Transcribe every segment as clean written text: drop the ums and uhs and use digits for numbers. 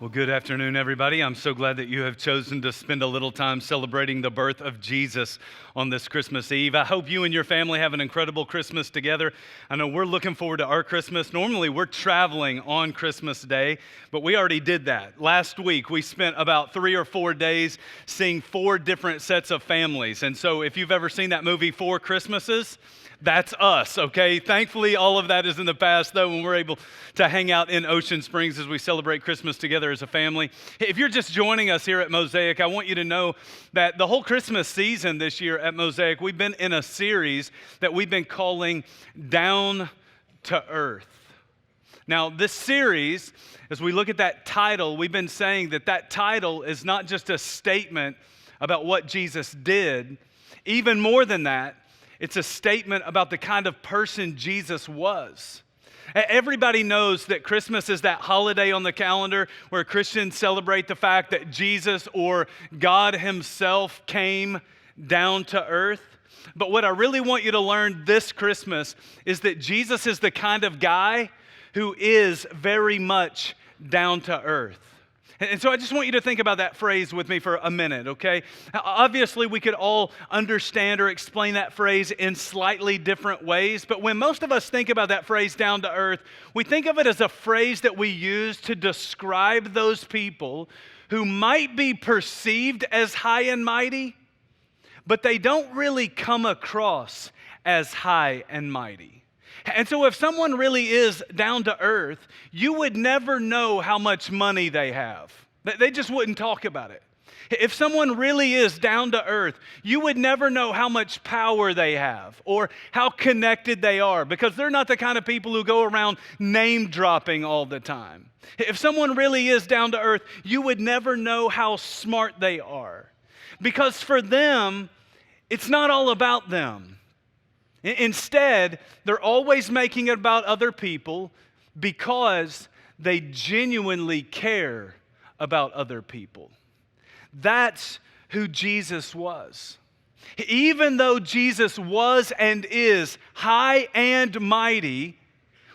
Well, good afternoon, everybody. I'm so glad that you have chosen to spend a little time celebrating the birth of Jesus on this Christmas Eve. I hope you and your family have an incredible Christmas together. I know we're looking forward to our Christmas. Normally, we're traveling on Christmas Day, but we already did that. Last week, we spent about 3 or 4 days seeing 4 different sets of families. And so if you've ever seen that movie, 4 Christmases, that's us, okay? Thankfully, all of that is in the past, though, when we're able to hang out in Ocean Springs as we celebrate Christmas together as a family. If you're just joining us here at Mosaic, I want you to know that the whole Christmas season this year at Mosaic, we've been in a series that we've been calling Down to Earth. Now, this series, as we look at that title, we've been saying that that title is not just a statement about what Jesus did. Even more than that, it's a statement about the kind of person Jesus was. Everybody knows that Christmas is that holiday on the calendar where Christians celebrate the fact that Jesus or God Himself came down to earth. But what I really want you to learn this Christmas is that Jesus is the kind of guy who is very much down to earth. And so I just want you to think about that phrase with me for a minute, okay? Obviously, we could all understand or explain that phrase in slightly different ways, but when most of us think about that phrase, down to earth, we think of it as a phrase that we use to describe those people who might be perceived as high and mighty, but they don't really come across as high and mighty. And so if someone really is down to earth, you would never know how much money they have. They just wouldn't talk about it. If someone really is down to earth, you would never know how much power they have or how connected they are, because they're not the kind of people who go around name dropping all the time. If someone really is down to earth, you would never know how smart they are, because for them, it's not all about them. Instead, they're always making it about other people because they genuinely care about other people. That's who Jesus was. Even though Jesus was and is high and mighty,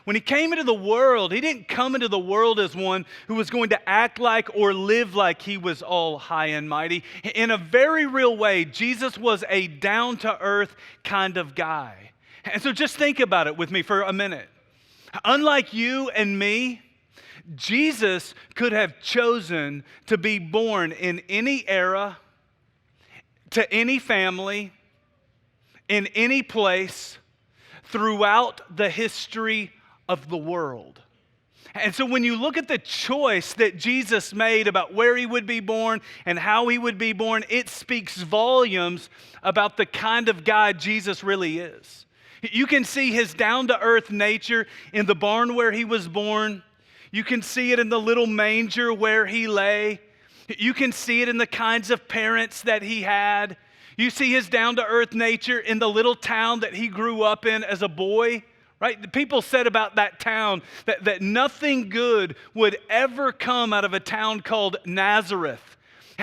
when He came into the world, He didn't come into the world as one who was going to act like or live like He was all high and mighty. In a very real way, Jesus was a down-to-earth kind of guy. And so just think about it with me for a minute. Unlike you and me, Jesus could have chosen to be born in any era, to any family, in any place, throughout the history of the world. And so when you look at the choice that Jesus made about where He would be born and how He would be born, it speaks volumes about the kind of guy Jesus really is. You can see His down-to-earth nature in the barn where He was born. You can see it in the little manger where He lay. You can see it in the kinds of parents that He had. You see His down-to-earth nature in the little town that He grew up in as a boy. Right? The people said about that town that nothing good would ever come out of a town called Nazareth.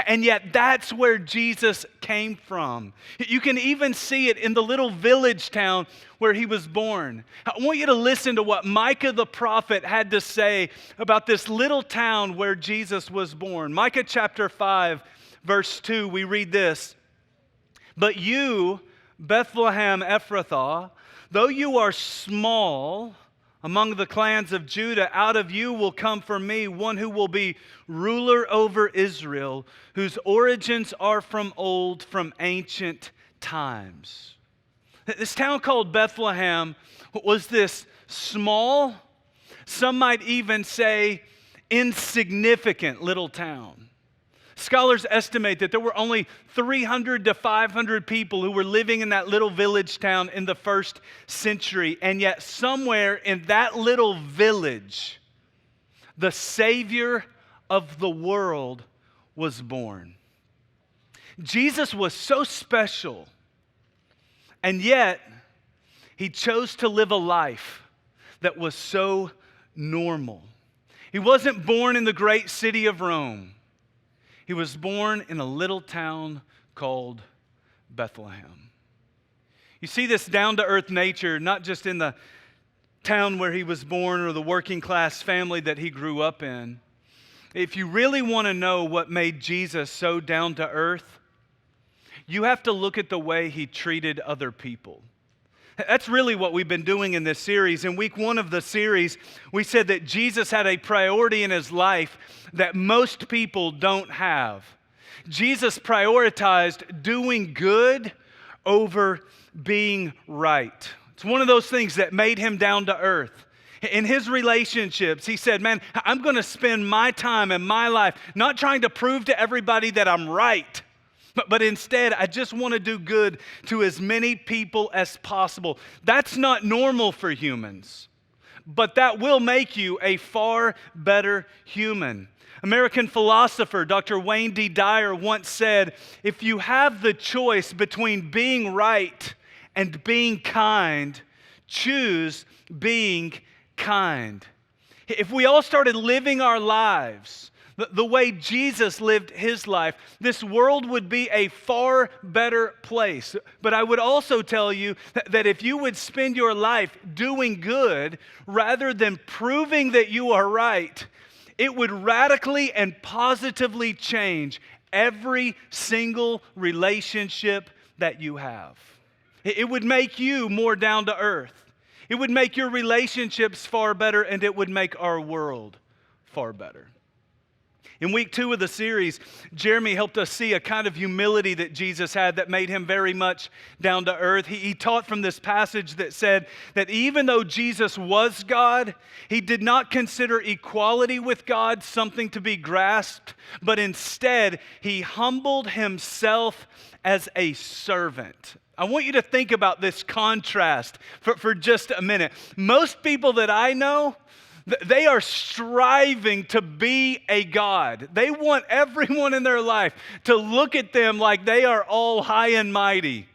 And yet that's where Jesus came from. You can even see it in the little village town where He was born. I want you to listen to what Micah the prophet had to say about this little town where Jesus was born. Micah chapter 5, verse 2, we read this. But you, Bethlehem Ephrathah, though you are small among the clans of Judah, out of you will come for me one who will be ruler over Israel, whose origins are from old, from ancient times. This town called Bethlehem was this small, some might even say insignificant little town. Scholars estimate that there were only 300 to 500 people who were living in that little village town in the first century. And yet somewhere in that little village, the Savior of the world was born. Jesus was so special, and yet He chose to live a life that was so normal. He wasn't born in the great city of Rome. He was born in a little town called Bethlehem. You see this down-to-earth nature not just in the town where He was born or the working class family that He grew up in, if you really want to know what made Jesus so down to earth, you have to look at the way he treated other people. That's really what we've been doing in this series. In week 1 of the series, we said that Jesus had a priority in his life that most people don't have. Jesus prioritized doing good over being right. It's one of those things that made him down to earth. In his relationships, he said, man, I'm going to spend my time and my life not trying to prove to everybody that I'm right, but instead, I just want to do good to as many people as possible. That's not normal for humans, but that will make you a far better human. American philosopher Dr. Wayne D. Dyer once said, if you have the choice between being right and being kind, choose being kind. If we all started living our lives the way Jesus lived his life, this world would be a far better place. But I would also tell you that if you would spend your life doing good rather than proving that you are right, it would radically and positively change every single relationship that you have. It would make you more down to earth. It would make your relationships far better, and it would make our world far better. In week 2 of the series, Jeremy helped us see a kind of humility that Jesus had that made him very much down to earth. He taught from this passage that said that even though Jesus was God, he did not consider equality with God something to be grasped, but instead he humbled himself as a servant. I want you to think about this contrast for just a minute. Most people that I know, they are striving to be a God. They want everyone in their life to look at them like they are all high and mighty.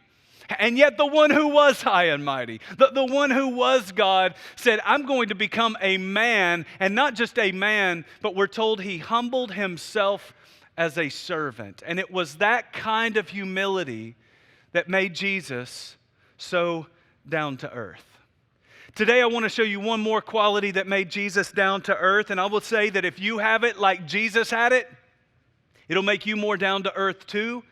And yet the one who was high and mighty, the one who was God, said, I'm going to become a man, and not just a man, but we're told he humbled himself as a servant. And it was that kind of humility that made Jesus so down to earth. Today, I want to show you one more quality that made Jesus down to earth, and I will say that if you have it like Jesus had it, it'll make you more down to earth too.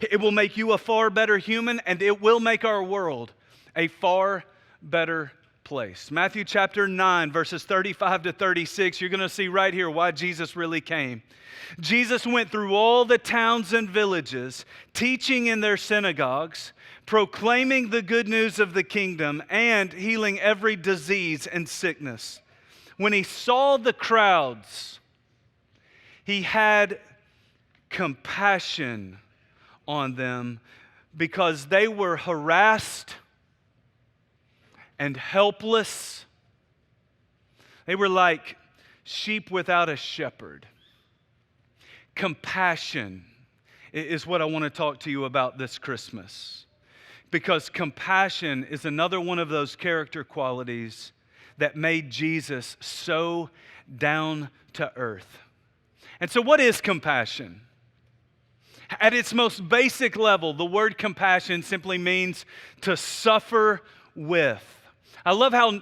It will make you a far better human, and it will make our world a far better place. Matthew chapter 9, verses 35 to 36, you're going to see right here why Jesus really came. Jesus went through all the towns and villages, teaching in their synagogues, proclaiming the good news of the kingdom, and healing every disease and sickness. When he saw the crowds, he had compassion on them because they were harassed and helpless. They were like sheep without a shepherd. Compassion is what I want to talk to you about this Christmas. Because compassion is another one of those character qualities that made Jesus so down to earth. And so what is compassion? At its most basic level, the word compassion simply means to suffer with. I love how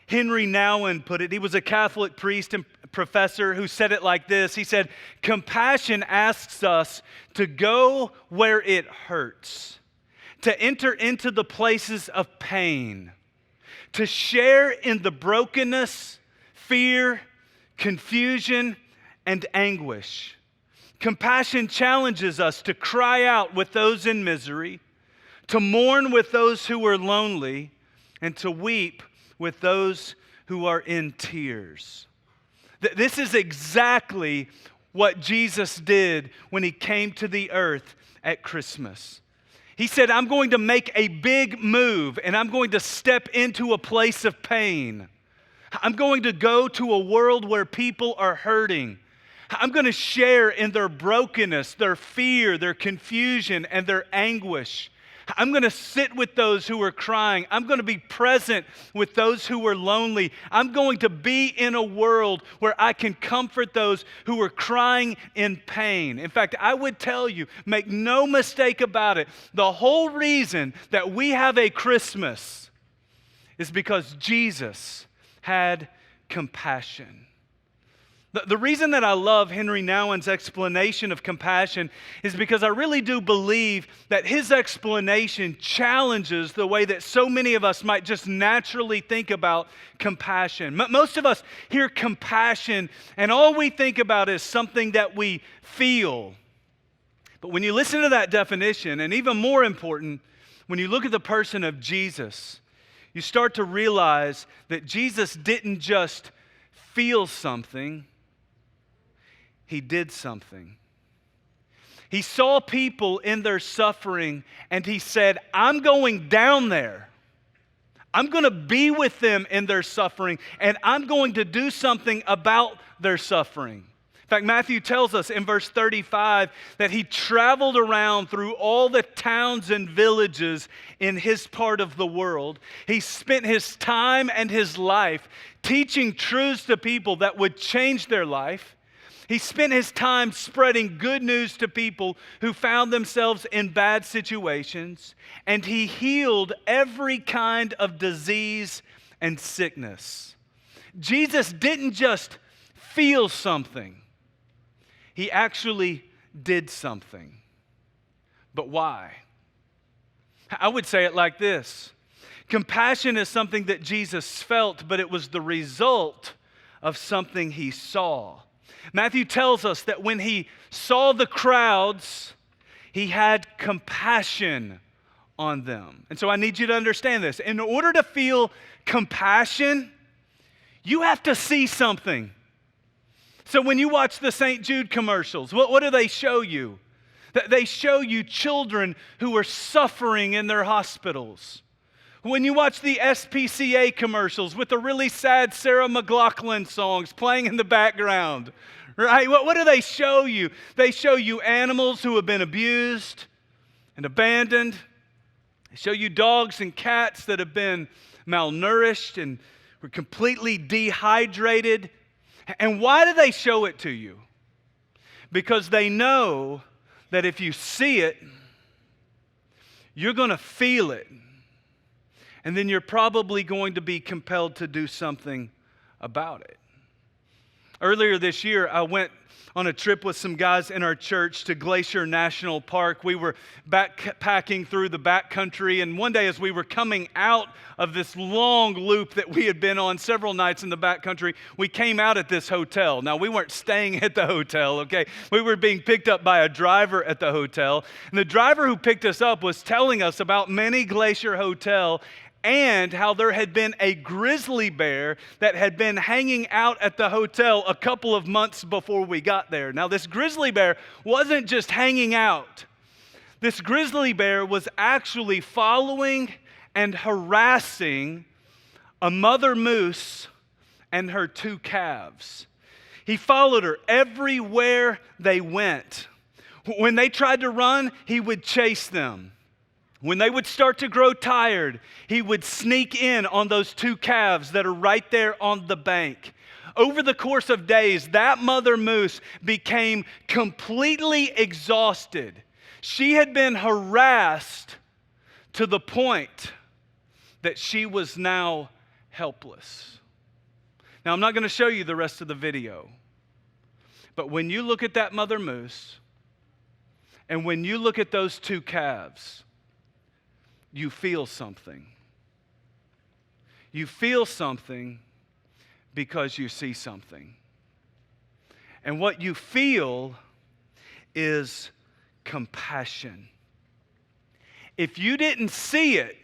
Henry Nouwen put it. He was a Catholic priest and professor who said it like this. He said, compassion asks us to go where it hurts, to enter into the places of pain, to share in the brokenness, fear, confusion, and anguish. Compassion challenges us to cry out with those in misery, to mourn with those who are lonely, and to weep with those who are in tears. This is exactly what Jesus did when he came to the earth at Christmas. He said, I'm going to make a big move, and I'm going to step into a place of pain. I'm going to go to a world where people are hurting. I'm going to share in their brokenness, their fear, their confusion, and their anguish. I'm going to sit with those who are crying. I'm going to be present with those who are lonely. I'm going to be in a world where I can comfort those who are crying in pain. In fact, I would tell you, make no mistake about it, the whole reason that we have a Christmas is because Jesus had compassion. The reason that I love Henry Nouwen's explanation of compassion is because I really do believe that his explanation challenges the way that so many of us might just naturally think about compassion. Most of us hear compassion and all we think about is something that we feel. But when you listen to that definition, and even more important, when you look at the person of Jesus, you start to realize that Jesus didn't just feel something, He did something. He saw people in their suffering and He said, I'm going down there. I'm going to be with them in their suffering and I'm going to do something about their suffering. In fact, Matthew tells us in verse 35 that He traveled around through all the towns and villages in His part of the world. He spent His time and His life teaching truths to people that would change their life. He spent His time spreading good news to people who found themselves in bad situations, and He healed every kind of disease and sickness. Jesus didn't just feel something. He actually did something. But why? I would say it like this. Compassion is something that Jesus felt, but it was the result of something He saw. Matthew tells us that when He saw the crowds, He had compassion on them. And so I need you to understand this. In order to feel compassion, you have to see something. So when you watch the St. Jude commercials, what do they show you? They show you children who are suffering in their hospitals. When you watch the SPCA commercials with the really sad Sarah McLachlan songs playing in the background, right? What do they show you? They show you animals who have been abused and abandoned. They show you dogs and cats that have been malnourished and were completely dehydrated. And why do they show it to you? Because they know that if you see it, you're going to feel it. And then you're probably going to be compelled to do something about it. Earlier this year, I went on a trip with some guys in our church to Glacier National Park. We were backpacking through the backcountry, and one day as we were coming out of this long loop that we had been on several nights in the backcountry, we came out at this hotel. Now, we weren't staying at the hotel, okay? We were being picked up by a driver at the hotel, and the driver who picked us up was telling us about Many Glacier Hotel and how there had been a grizzly bear that had been hanging out at the hotel a couple of months before we got there. Now, this grizzly bear wasn't just hanging out. This grizzly bear was actually following and harassing a mother moose and her 2 calves. He followed her everywhere they went. When they tried to run, he would chase them. When they would start to grow tired, he would sneak in on those 2 calves that are right there on the bank. Over the course of days, that mother moose became completely exhausted. She had been harassed to the point that she was now helpless. Now, I'm not going to show you the rest of the video, but when you look at that mother moose and when you look at those 2 calves, you feel something. You feel something because you see something. And what you feel is compassion. If you didn't see it,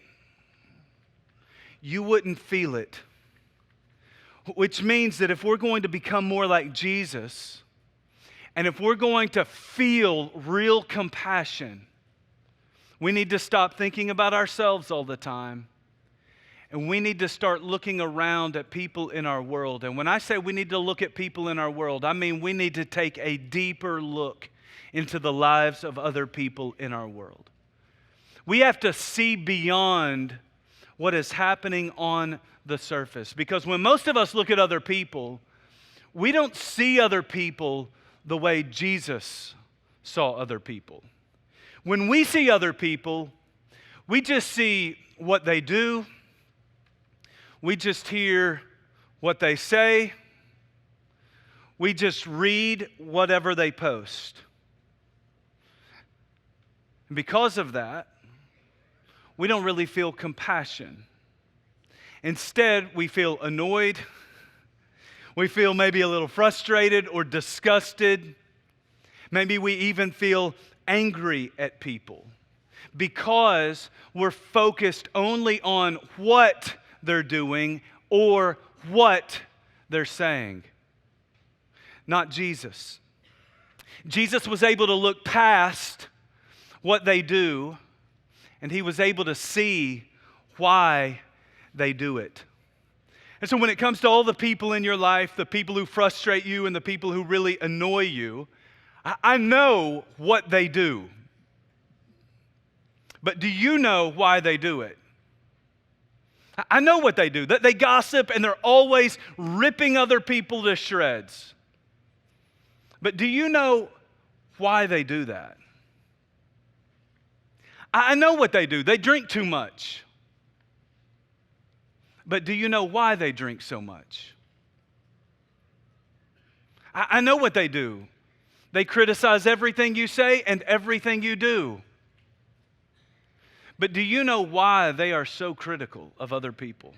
you wouldn't feel it. Which means that if we're going to become more like Jesus, and if we're going to feel real compassion, we need to stop thinking about ourselves all the time. And we need to start looking around at people in our world. And when I say we need to look at people in our world, I mean we need to take a deeper look into the lives of other people in our world. We have to see beyond what is happening on the surface. Because when most of us look at other people, we don't see other people the way Jesus saw other people. When we see other people, we just see what they do. We just hear what they say. we just read whatever they post. And because of that, we don't really feel compassion. Instead, we feel annoyed. We feel maybe a little frustrated or disgusted. Maybe we even feel angry at people because we're focused only on what they're doing or what they're saying. Not Jesus. Jesus was able to look past what they do, and he was able to see why they do it. And so when it comes to all the people in your life, the people who frustrate you and the people who really annoy you, I know what they do. But do you know why they do it? I know what they do. That they gossip and they're always ripping other people to shreds. But do you know why they do that? I know what they do. They drink too much. But do you know why they drink so much? I know what they do. They criticize everything you say and everything you do. But do you know why they are so critical of other people?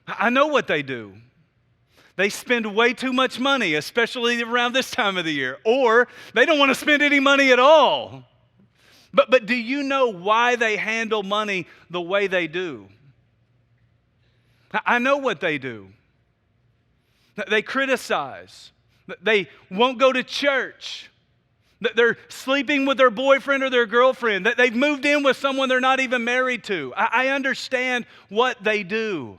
I know what they do. They spend way too much money, especially around this time of the year, or they don't want to spend any money at all. But do you know why they handle money the way they do? I know what they do. They criticize. They won't go to church. They're sleeping with their boyfriend or their girlfriend. They've moved in with someone they're not even married to. I understand what they do.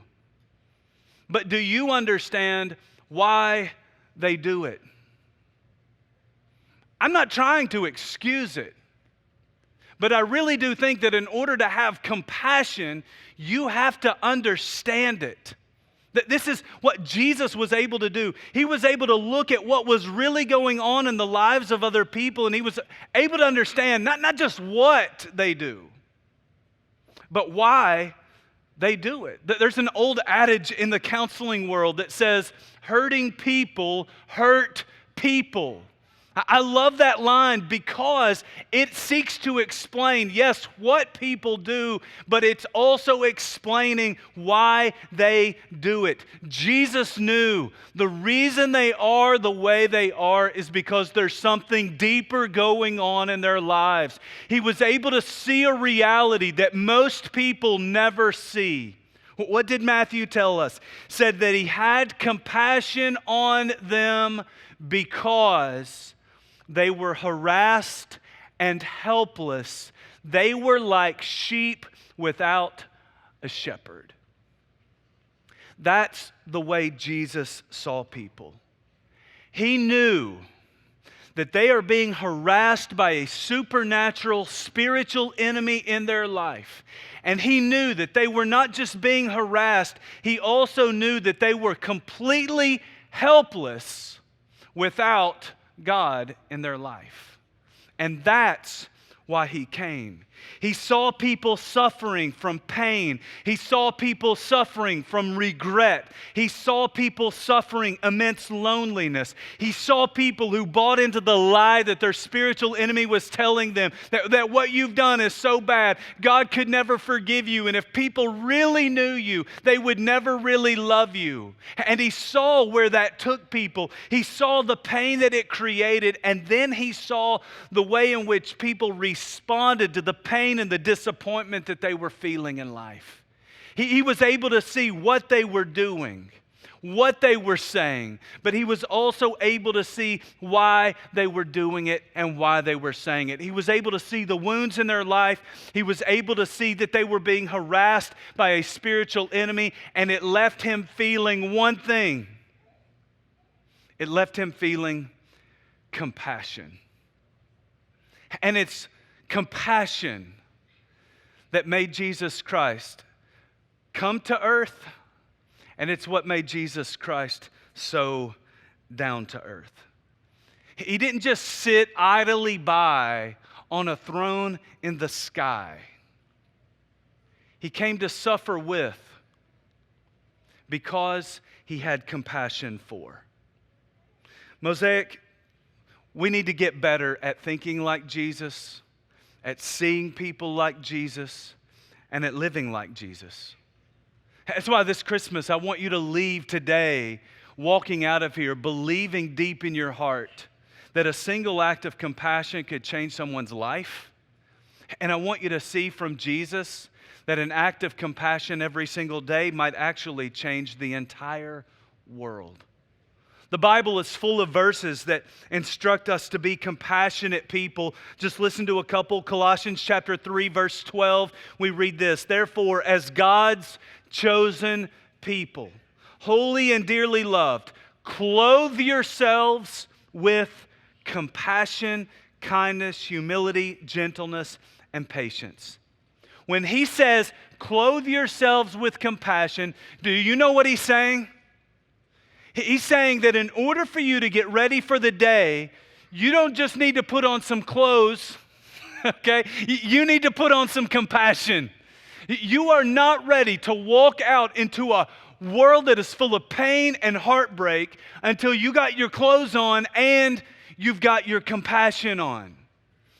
But do you understand why they do it? I'm not trying to excuse it. But I really do think that in order to have compassion, you have to understand it. That this is what Jesus was able to do. He was able to look at what was really going on in the lives of other people, and he was able to understand not just what they do, but why they do it. There's an old adage in the counseling world that says, hurting people hurt people. I love that line because it seeks to explain, yes, what people do, but it's also explaining why they do it. Jesus knew the reason they are the way they are is because there's something deeper going on in their lives. He was able to see a reality that most people never see. What did Matthew tell us? Said that he had compassion on them because they were harassed and helpless. They were like sheep without a shepherd. That's the way Jesus saw people. He knew that they are being harassed by a supernatural, spiritual enemy in their life. And he knew that they were not just being harassed, he also knew that they were completely helpless without God in their life. And that's why he came. He saw people suffering from pain. He saw people suffering from regret. He saw people suffering immense loneliness. He saw people who bought into the lie that their spiritual enemy was telling them that what you've done is so bad, God could never forgive you. And if people really knew you, they would never really love you. And he saw where that took people. He saw the pain that it created, and then he saw the way in which people responded to the pain and the disappointment that they were feeling in life. He was able to see what they were doing, what they were saying, but he was also able to see why they were doing it and why they were saying it. He was able to see the wounds in their life. He was able to see that they were being harassed by a spiritual enemy, and it left him feeling one thing. It left him feeling compassion. And it's compassion that made Jesus Christ come to earth, and it's what made Jesus Christ so down to earth. He didn't just sit idly by on a throne in the sky. He came to suffer with, because he had compassion for. Mosaic, we need to get better at thinking like Jesus, at seeing people like Jesus, and at living like Jesus. That's why this Christmas, I want you to leave today walking out of here believing deep in your heart that a single act of compassion could change someone's life. And I want you to see from Jesus that an act of compassion every single day might actually change the entire world. The Bible is full of verses that instruct us to be compassionate people. Just listen to a couple. Colossians chapter 3, verse 12. We read this: "Therefore, as God's chosen people, holy and dearly loved, clothe yourselves with compassion, kindness, humility, gentleness, and patience." When he says, clothe yourselves with compassion, do you know what he's saying? He's saying that in order for you to get ready for the day, you don't just need to put on some clothes, okay? You need to put on some compassion. You are not ready to walk out into a world that is full of pain and heartbreak until you got your clothes on and you've got your compassion on.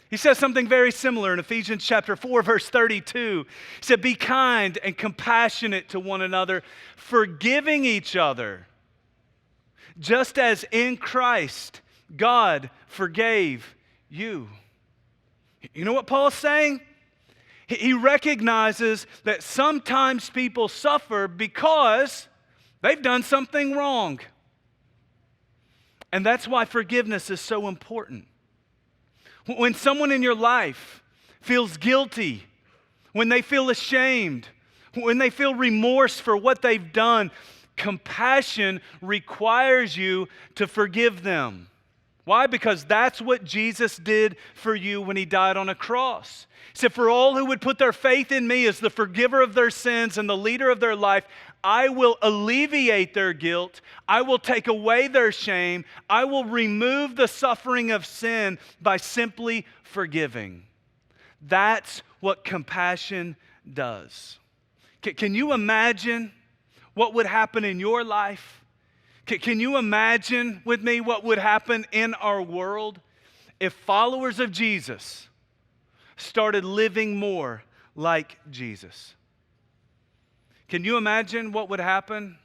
He says something very similar in Ephesians chapter 4, verse 32. He said, "Be kind and compassionate to one another, forgiving each other, just as in Christ God forgave you." You know what Paul's saying? He recognizes that sometimes people suffer because they've done something wrong. And that's why forgiveness is so important. When someone in your life feels guilty, when they feel ashamed, when they feel remorse for what they've done, compassion requires you to forgive them. Why? Because that's what Jesus did for you when he died on a cross. He said, "For all who would put their faith in me as the forgiver of their sins and the leader of their life, I will alleviate their guilt. I will take away their shame. I will remove the suffering of sin by simply forgiving." That's what compassion does. Can you imagine what would happen in your life? Can you imagine with me what would happen in our world if followers of Jesus started living more like Jesus? Can you imagine what would happen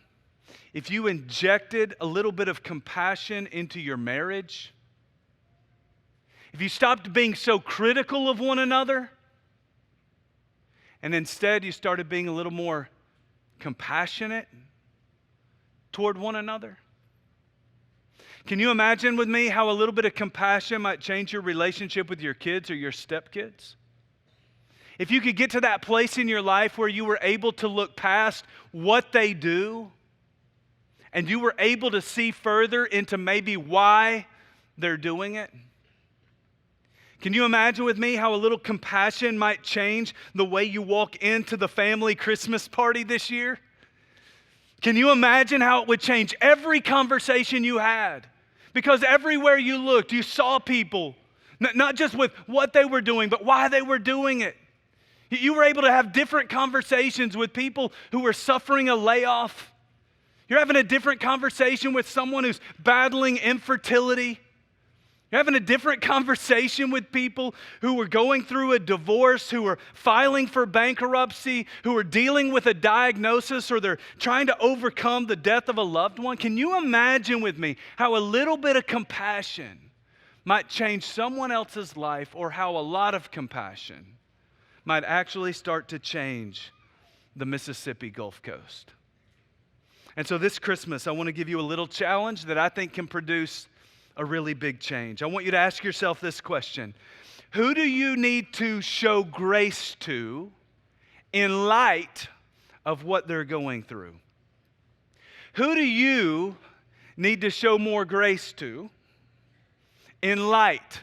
if you injected a little bit of compassion into your marriage? If you stopped being so critical of one another and instead you started being a little more compassionate toward one another? Can you imagine with me how a little bit of compassion might change your relationship with your kids or your stepkids? If you could get to that place in your life where you were able to look past what they do and you were able to see further into maybe why they're doing it? Can you imagine with me how a little compassion might change the way you walk into the family Christmas party this year? Can you imagine how it would change every conversation you had? Because everywhere you looked, you saw people, not just with what they were doing, but why they were doing it. You were able to have different conversations with people who were suffering a layoff. You're having a different conversation with someone who's battling infertility. You're having a different conversation with people who are going through a divorce, who are filing for bankruptcy, who are dealing with a diagnosis, or they're trying to overcome the death of a loved one. Can you imagine with me how a little bit of compassion might change someone else's life, or how a lot of compassion might actually start to change the Mississippi Gulf Coast? And so this Christmas, I want to give you a little challenge that I think can produce a really big change. I want you to ask yourself this question: who do you need to show grace to in light of what they're going through? Who do you need to show more grace to in light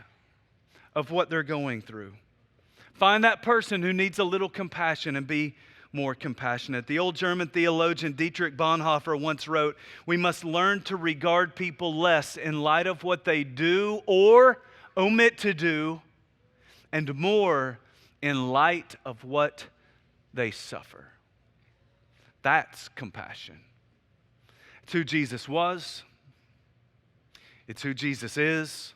of what they're going through? Find that person who needs a little compassion and be more compassionate. The old German theologian Dietrich Bonhoeffer once wrote, "We must learn to regard people less in light of what they do or omit to do, and more in light of what they suffer." That's compassion. It's who Jesus was. It's who Jesus is.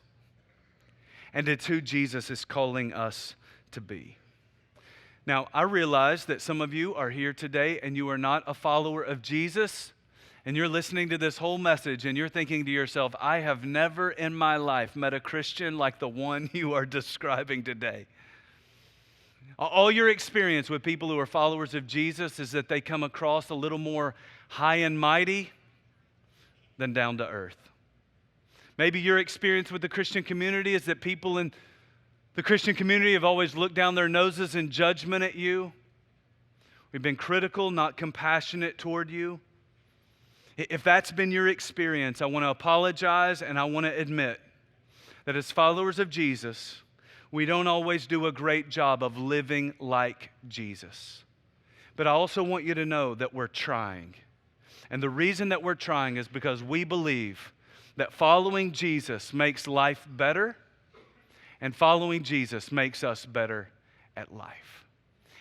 And it's who Jesus is calling us to be. Now, I realize that some of you are here today and you are not a follower of Jesus, and you're listening to this whole message and you're thinking to yourself, I have never in my life met a Christian like the one you are describing today. All your experience with people who are followers of Jesus is that they come across a little more high and mighty than down to earth. Maybe your experience with the Christian community is that people in the Christian community have always looked down their noses in judgment at you. We've been critical, not compassionate toward you. If that's been your experience, I want to apologize and I want to admit that as followers of Jesus, we don't always do a great job of living like Jesus. But I also want you to know that we're trying. And the reason that we're trying is because we believe that following Jesus makes life better, and following Jesus makes us better at life.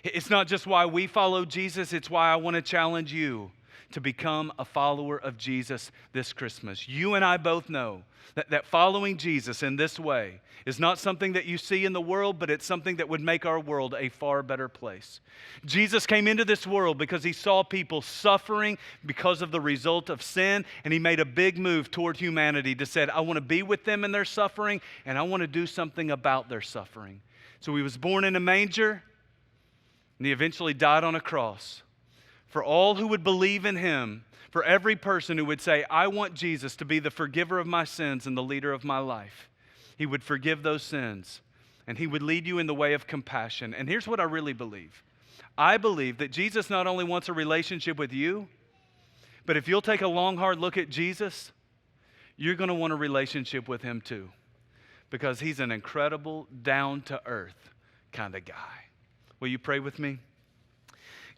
It's not just why we follow Jesus, it's why I want to challenge you to become a follower of Jesus this Christmas. You and I both know that following Jesus in this way is not something that you see in the world, but it's something that would make our world a far better place. Jesus came into this world because he saw people suffering because of the result of sin, and he made a big move toward humanity to say, I want to be with them in their suffering, and I want to do something about their suffering. So he was born in a manger, and he eventually died on a cross. For all who would believe in him, for every person who would say, I want Jesus to be the forgiver of my sins and the leader of my life, he would forgive those sins, and he would lead you in the way of compassion. And here's what I really believe. I believe that Jesus not only wants a relationship with you, but if you'll take a long, hard look at Jesus, you're going to want a relationship with him too, because he's an incredible, down-to-earth kind of guy. Will you pray with me?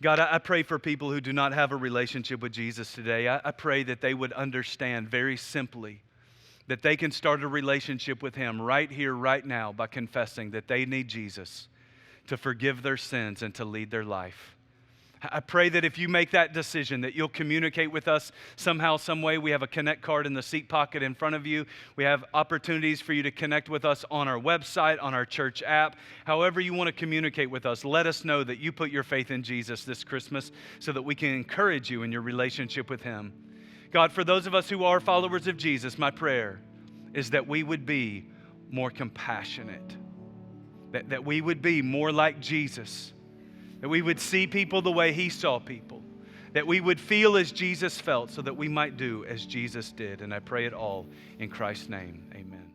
God, I pray for people who do not have a relationship with Jesus today. I pray that they would understand very simply that they can start a relationship with him right here, right now, by confessing that they need Jesus to forgive their sins and to lead their life. I pray that if you make that decision, that you'll communicate with us somehow, some way. We have a connect card in the seat pocket in front of you. We have opportunities for you to connect with us on our website, on our church app. However you want to communicate with us, let us know that you put your faith in Jesus this Christmas so that we can encourage you in your relationship with him. God, for those of us who are followers of Jesus, my prayer is that we would be more compassionate, that we would be more like Jesus, that we would see people the way he saw people, that we would feel as Jesus felt so that we might do as Jesus did. And I pray it all in Christ's name. Amen.